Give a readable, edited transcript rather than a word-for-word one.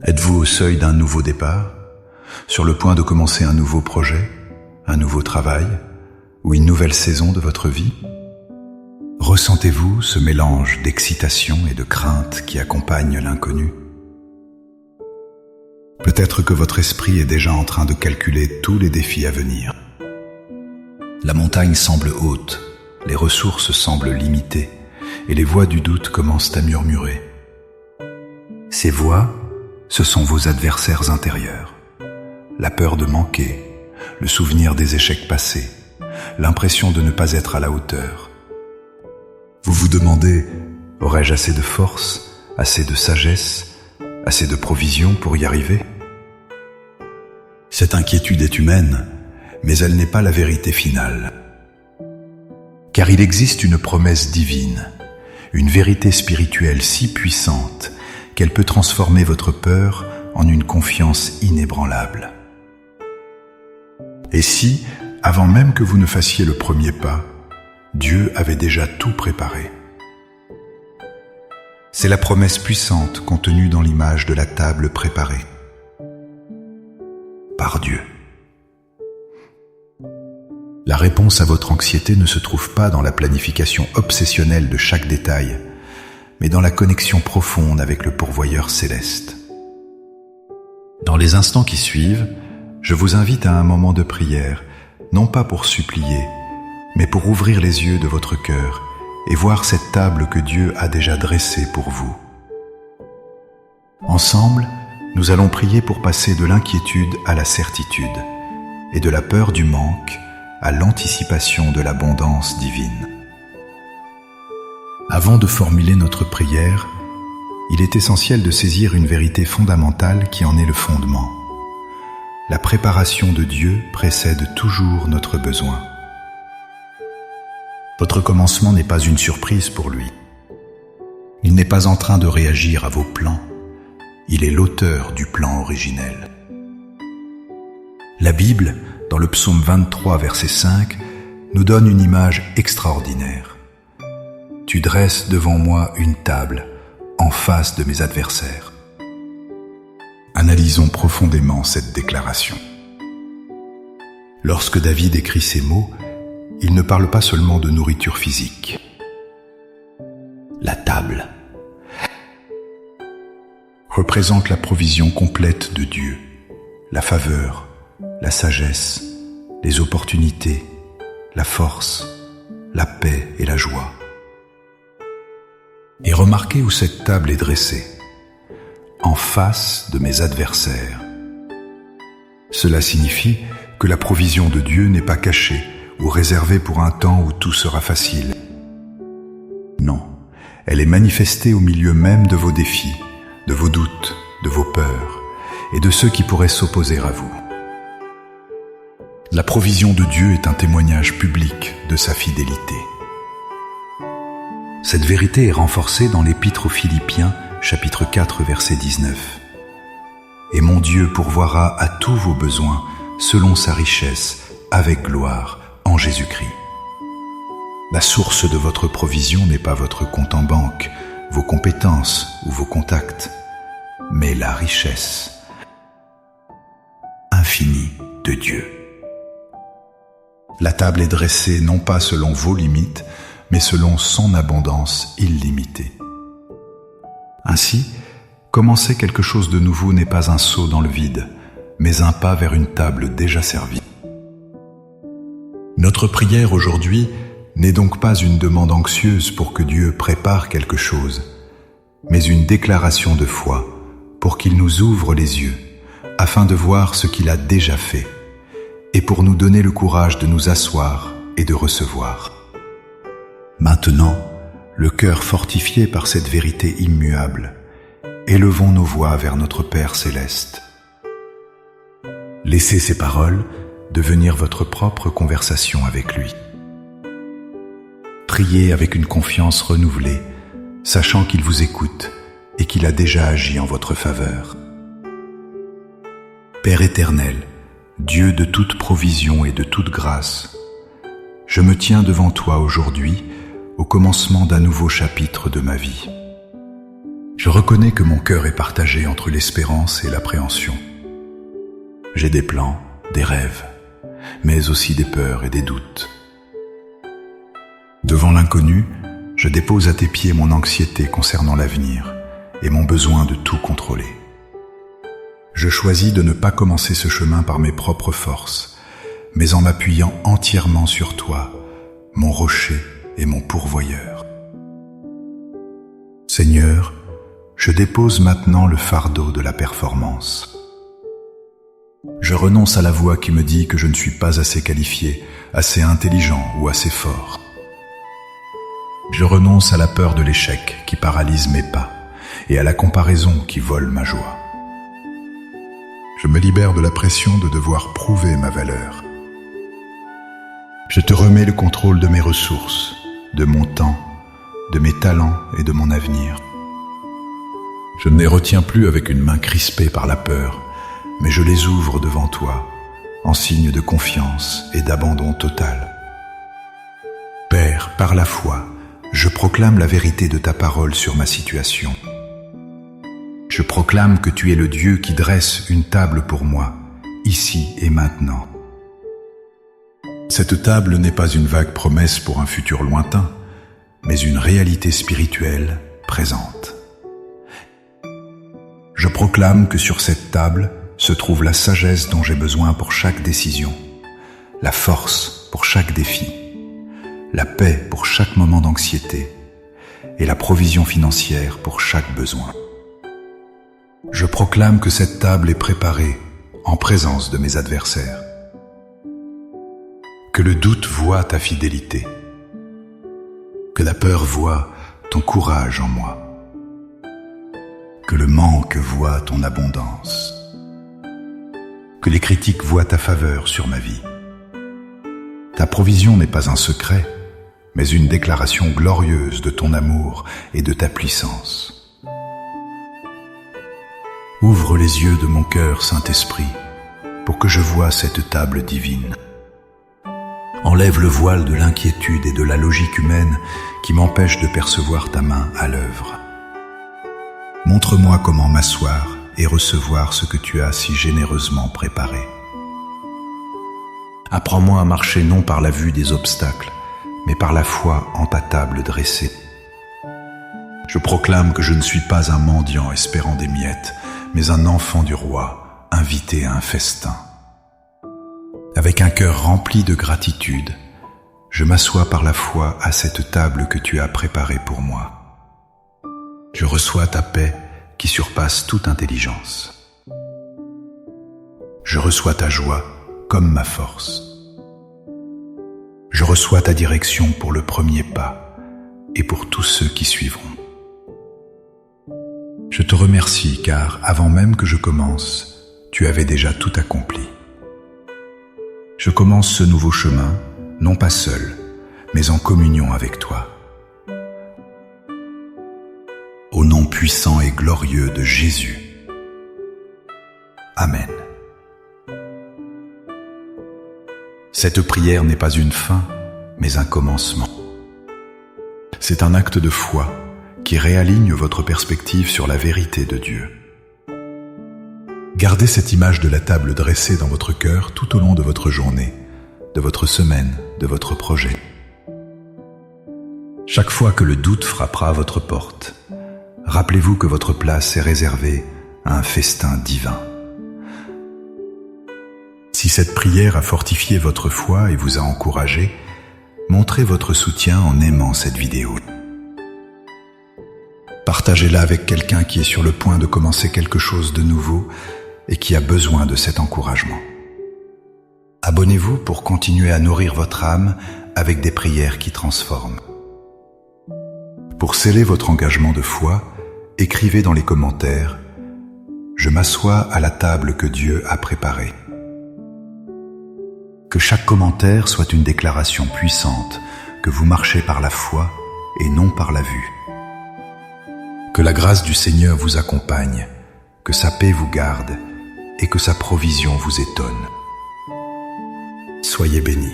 Êtes-vous au seuil d'un nouveau départ, sur le point de commencer un nouveau projet, un nouveau travail ou une nouvelle saison de votre vie? Ressentez-vous ce mélange d'excitation et de crainte qui accompagne l'inconnu? Peut-être que votre esprit est déjà en train de calculer tous les défis à venir. La montagne semble haute, les ressources semblent limitées et les voix du doute commencent à murmurer. Ces voix, ce sont vos adversaires intérieurs. La peur de manquer, le souvenir des échecs passés, l'impression de ne pas être à la hauteur. Vous vous demandez, aurais-je assez de force, assez de sagesse, assez de provisions pour y arriver? Cette inquiétude est humaine, mais elle n'est pas la vérité finale. Car il existe une promesse divine, une vérité spirituelle si puissante qu'elle peut transformer votre peur en une confiance inébranlable. Et si, avant même que vous ne fassiez le premier pas, Dieu avait déjà tout préparé? C'est la promesse puissante contenue dans l'image de la table préparée par Dieu. La réponse à votre anxiété ne se trouve pas dans la planification obsessionnelle de chaque détail, mais dans la connexion profonde avec le pourvoyeur céleste. Dans les instants qui suivent, je vous invite à un moment de prière, non pas pour supplier, mais pour ouvrir les yeux de votre cœur et voir cette table que Dieu a déjà dressée pour vous. Ensemble, nous allons prier pour passer de l'inquiétude à la certitude et de la peur du manque à l'anticipation de l'abondance divine. Avant de formuler notre prière, il est essentiel de saisir une vérité fondamentale qui en est le fondement. La préparation de Dieu précède toujours notre besoin. Votre commencement n'est pas une surprise pour lui. Il n'est pas en train de réagir à vos plans. Il est l'auteur du plan originel. La Bible, dans le psaume 23, verset 5, nous donne une image extraordinaire. Tu dresses devant moi une table, en face de mes adversaires. Analysons profondément cette déclaration. Lorsque David écrit ces mots, il ne parle pas seulement de nourriture physique. La table représente la provision complète de Dieu, la faveur, la sagesse, les opportunités, la force, la paix et la joie. Et remarquez où cette table est dressée, en face de mes adversaires. Cela signifie que la provision de Dieu n'est pas cachée ou réservée pour un temps où tout sera facile. Non, elle est manifestée au milieu même de vos défis, de vos doutes, de vos peurs et de ceux qui pourraient s'opposer à vous. La provision de Dieu est un témoignage public de sa fidélité. Cette vérité est renforcée dans l'Épître aux Philippiens, chapitre 4, verset 19. « Et mon Dieu pourvoira à tous vos besoins, selon sa richesse, avec gloire, en Jésus-Christ. » La source de votre provision n'est pas votre compte en banque, vos compétences ou vos contacts, mais la richesse infinie de Dieu. La table est dressée non pas selon vos limites, mais selon son abondance illimitée. Ainsi, commencer quelque chose de nouveau n'est pas un saut dans le vide, mais un pas vers une table déjà servie. Notre prière aujourd'hui n'est donc pas une demande anxieuse pour que Dieu prépare quelque chose, mais une déclaration de foi pour qu'il nous ouvre les yeux, afin de voir ce qu'il a déjà fait, et pour nous donner le courage de nous asseoir et de recevoir. Maintenant, le cœur fortifié par cette vérité immuable, élevons nos voix vers notre Père céleste. Laissez ces paroles devenir votre propre conversation avec lui. Priez avec une confiance renouvelée, sachant qu'il vous écoute et qu'il a déjà agi en votre faveur. Père éternel, Dieu de toute provision et de toute grâce, je me tiens devant toi aujourd'hui au commencement d'un nouveau chapitre de ma vie. Je reconnais que mon cœur est partagé entre l'espérance et l'appréhension. J'ai des plans, des rêves, mais aussi des peurs et des doutes. Devant l'inconnu, je dépose à tes pieds mon anxiété concernant l'avenir et mon besoin de tout contrôler. Je choisis de ne pas commencer ce chemin par mes propres forces, mais en m'appuyant entièrement sur toi, mon rocher et mon pourvoyeur. Seigneur, je dépose maintenant le fardeau de la performance. Je renonce à la voix qui me dit que je ne suis pas assez qualifié, assez intelligent ou assez fort. Je renonce à la peur de l'échec qui paralyse mes pas et à la comparaison qui vole ma joie. Je me libère de la pression de devoir prouver ma valeur. Je te remets le contrôle de mes ressources, de mon temps, de mes talents et de mon avenir. Je ne les retiens plus avec une main crispée par la peur, mais je les ouvre devant toi, en signe de confiance et d'abandon total. Père, par la foi, je proclame la vérité de ta parole sur ma situation. Je proclame que tu es le Dieu qui dresse une table pour moi, ici et maintenant. Cette table n'est pas une vague promesse pour un futur lointain, mais une réalité spirituelle présente. Je proclame que sur cette table se trouve la sagesse dont j'ai besoin pour chaque décision, la force pour chaque défi, la paix pour chaque moment d'anxiété et la provision financière pour chaque besoin. Je proclame que cette table est préparée en présence de mes adversaires. Que le doute voie ta fidélité, que la peur voie ton courage en moi, que le manque voie ton abondance, que les critiques voient ta faveur sur ma vie. Ta provision n'est pas un secret, mais une déclaration glorieuse de ton amour et de ta puissance. Ouvre les yeux de mon cœur, Saint-Esprit, pour que je voie cette table divine. Enlève le voile de l'inquiétude et de la logique humaine qui m'empêche de percevoir ta main à l'œuvre. Montre-moi comment m'asseoir et recevoir ce que tu as si généreusement préparé. Apprends-moi à marcher non par la vue des obstacles, mais par la foi en ta table dressée. Je proclame que je ne suis pas un mendiant espérant des miettes, mais un enfant du roi, invité à un festin. Avec un cœur rempli de gratitude, je m'assois par la foi à cette table que tu as préparée pour moi. Je reçois ta paix qui surpasse toute intelligence. Je reçois ta joie comme ma force. Je reçois ta direction pour le premier pas et pour tous ceux qui suivront. Je te remercie car, avant même que je commence, tu avais déjà tout accompli. Je commence ce nouveau chemin, non pas seul, mais en communion avec toi. Au nom puissant et glorieux de Jésus. Amen. Cette prière n'est pas une fin, mais un commencement. C'est un acte de foi qui réaligne votre perspective sur la vérité de Dieu. Gardez cette image de la table dressée dans votre cœur tout au long de votre journée, de votre semaine, de votre projet. Chaque fois que le doute frappera à votre porte, rappelez-vous que votre place est réservée à un festin divin. Si cette prière a fortifié votre foi et vous a encouragé, montrez votre soutien en aimant cette vidéo. Partagez-la avec quelqu'un qui est sur le point de commencer quelque chose de nouveau et qui a besoin de cet encouragement. Abonnez-vous pour continuer à nourrir votre âme avec des prières qui transforment. Pour sceller votre engagement de foi, écrivez dans les commentaires « Je m'assois à la table que Dieu a préparée ». Que chaque commentaire soit une déclaration puissante que vous marchez par la foi et non par la vue. Que la grâce du Seigneur vous accompagne, que sa paix vous garde et que sa provision vous étonne. Soyez bénis.